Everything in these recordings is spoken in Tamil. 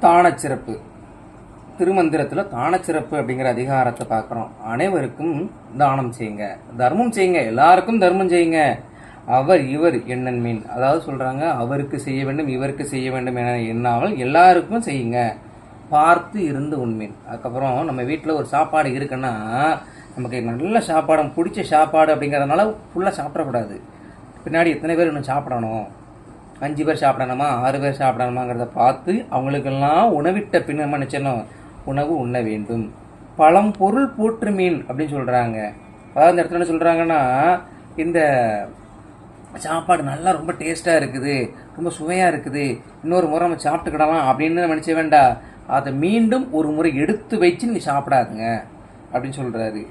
தானச்சிறப்பு திருமந்திரத்தில் தானச்சிறப்பு அப்படிங்கிற அதிகாரத்தை பார்க்குறோம். அனைவருக்கும் தானம் செய்யுங்க, தர்மம் செய்யுங்க, எல்லாருக்கும் தர்மம் செய்யுங்க. அவர் இவர் எண்ணன் மீன், அதாவது சொல்கிறாங்க அவருக்கு செய்ய வேண்டும் இவருக்கு செய்ய வேண்டும் என எண்ணாமல் எல்லாருக்கும் செய்யுங்க. பார்த்து இருந்து உண்மீன். அதுக்கப்புறம் நம்ம வீட்டில் ஒரு சாப்பாடு இருக்குன்னா நமக்கு நல்ல சாப்பாடு பிடிச்ச சாப்பாடு அப்படிங்கிறதுனால ஃபுல்லாக சாப்பிடக்கூடாது. பின்னாடி எத்தனை பேர் இன்னும் சாப்பிடணும், 5 பேர் சாப்பிடணுமா 6 பேர் சாப்பிடணுமாங்கிறத பார்த்து அவங்களுக்கெல்லாம் உணவிட்ட பின் நம்ம நினைச்சணும் உணவு உண்ண வேண்டும். பழம் பொருள் போற்று மீன் அப்படின்னு சொல்கிறாங்க. அதாவது இந்த இடத்துல என்ன சொல்கிறாங்கன்னா, இந்த சாப்பாடு நல்லா ரொம்ப டேஸ்ட்டாக இருக்குது, ரொம்ப சுவையாக இருக்குது, இன்னொரு முறை நம்ம சாப்பிட்டுக்கிடலாம் அப்படின்னு நினச்ச வேண்டாம், அதை மீண்டும் ஒரு முறை எடுத்து வச்சு நீ சாப்பிடாதுங்க அப்படின்னு சொல்கிறாரு.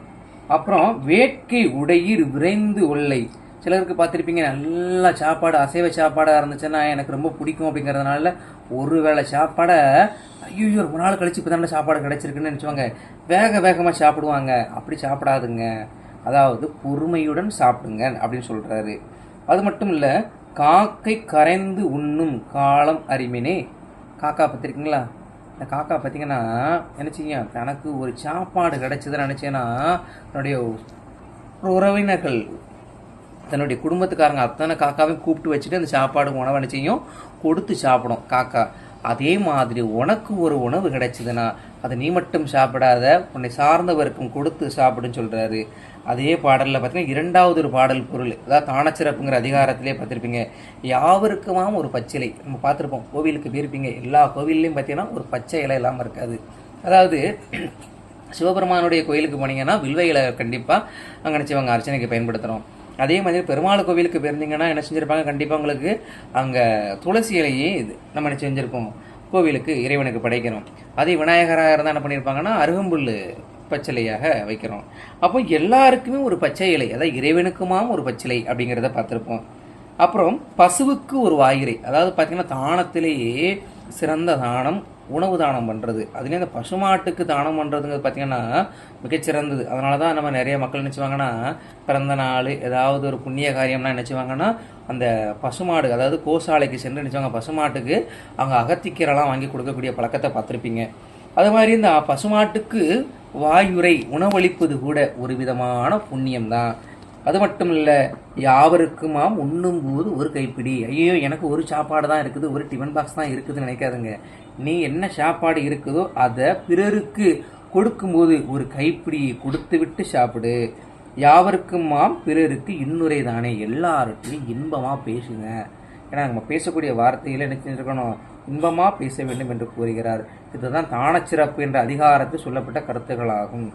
அப்புறம் வேட்கை உடையீர் விரைந்து ஒல்லை. சிலருக்கு பார்த்துருப்பீங்க, நல்லா சாப்பாடு அசைவ சாப்பாடாக இருந்துச்சுன்னா எனக்கு ரொம்ப பிடிக்கும் அப்படிங்கிறதுனால ஒரு வேளை சாப்பாடை ஐயோ ரொம்ப நாள் கழிச்சு இப்போ தானே சாப்பாடு கிடைச்சிருக்குன்னு நினச்சுவாங்க, வேகமாக சாப்பிடுவாங்க. அப்படி சாப்பிடாதுங்க, அதாவது பொறுமையுடன் சாப்பிடுங்க அப்படின்னு சொல்கிறாரு. அது மட்டும் இல்லை, காக்கை கரைந்து உண்ணும் காலம் அறிமினே. காக்கா பார்த்துருக்கீங்களா? இந்த காக்கா பார்த்தீங்கன்னா நினச்சிங்க, தனக்கு ஒரு சாப்பாடு கிடைச்சதுன்னு நினச்சேன்னா தன்னுடைய உறவினர்கள் தன்னுடைய குடும்பத்துக்காரங்க அத்தனை காக்காவையும் கூப்பிட்டு வச்சுட்டு அந்த சாப்பாடு உணவு நிச்சயம் கொடுத்து சாப்பிடும் காக்கா. அதே மாதிரி உனக்கு ஒரு உணவு கிடைச்சதுன்னா அதை நீ மட்டும் சாப்பிடாத, உன்னை சார்ந்தவருக்கும் கொடுத்து சாப்பிடுன்னு சொல்கிறாரு. அதே பாடலில் பார்த்தீங்கன்னா 2வது ஒரு பாடல் பொருள், அதாவது தானச்சிறப்புங்கிற அதிகாரத்திலே பார்த்துருப்பீங்க, யாவருக்குமாம் ஒரு பச்சிலை. நம்ம பார்த்துருப்போம், கோவிலுக்கு போயிருப்பீங்க, எல்லா கோவில்லையும் பார்த்தீங்கன்னா ஒரு பச்சை இலை இல்லாமல் இருக்காது. அதாவது சிவபெருமானுடைய கோயிலுக்கு போனீங்கன்னா வில்வ இலை கண்டிப்பாக அங்கே நினச்சவங்க அர்ச்சனைக்கு பயன்படுத்துகிறோம். அதே மாதிரி பெருமாள் கோவிலுக்கு போயிருந்தீங்கன்னா என்ன செஞ்சுருப்பாங்க, கண்டிப்பாக உங்களுக்கு அங்கே துளசி இலையே இது நம்ம என்ன செஞ்சுருப்போம், கோவிலுக்கு இறைவனுக்கு படைக்கிறோம். அதே விநாயகராக இருந்தால் என்ன பண்ணியிருப்பாங்கன்னா அருகம்புல் பச்சிலையாக வைக்கிறோம். அப்போ எல்லாருக்குமே ஒரு பச்சை இலை, அதாவது இறைவனுக்குமாம் ஒரு பச்சிலை அப்படிங்கிறத பார்த்துருப்போம். அப்புறம் பசுவுக்கு ஒரு வாயிரை, அதாவது பார்த்திங்கன்னா தானத்திலேயே சிறந்த தானம் உணவு தானம் பண்ணுறது. அதுலேயே இந்த பசுமாட்டுக்கு தானம் பண்ணுறதுங்கிறது பார்த்திங்கன்னா மிகச்சிறந்தது. அதனால தான் நம்ம நிறைய மக்கள் நினச்சிவாங்கன்னா பிறந்த நாள் ஏதாவது ஒரு புண்ணிய காரியம்னா நினச்சிவாங்கன்னா அந்த பசுமாடு, அதாவது கோசாலைக்கு சென்று நினச்சிவாங்க பசுமாட்டுக்கு அவங்க அகத்திக்கீரைலாம் வாங்கி கொடுக்கக்கூடிய பழக்கத்தை பார்த்துருப்பீங்க. அது மாதிரி இந்த பசுமாட்டுக்கு வாயுரை உணவளிப்பது கூட ஒரு விதமான புண்ணியம்தான். அது மட்டும் இல்லை, யாவருக்குமாம் உண்ணும்போது ஒரு கைப்பிடி. ஐயோ எனக்கு ஒரு சாப்பாடு தான் இருக்குது, ஒரு டிஃபன் பாக்ஸ் தான் இருக்குதுன்னு நினைக்காதுங்க. நீ என்ன சாப்பாடு இருக்குதோ அதை பிறருக்கு கொடுக்கும்போது ஒரு கைப்பிடியை கொடுத்து விட்டு சாப்பிடு. யாவருக்குமாம் பிறருக்கு இன்னுரை தானே, எல்லார்ட்டையும் இன்பமாக பேசுங்க. ஏன்னா நம்ம பேசக்கூடிய வார்த்தையில் என்ன செஞ்சுருக்கணும், இன்பமாக பேச வேண்டும் என்று கூறுகிறார். இதுதான் தானச்சிறப்பு என்ற அதிகாரத்தில் சொல்லப்பட்ட கருத்துக்களாகும்.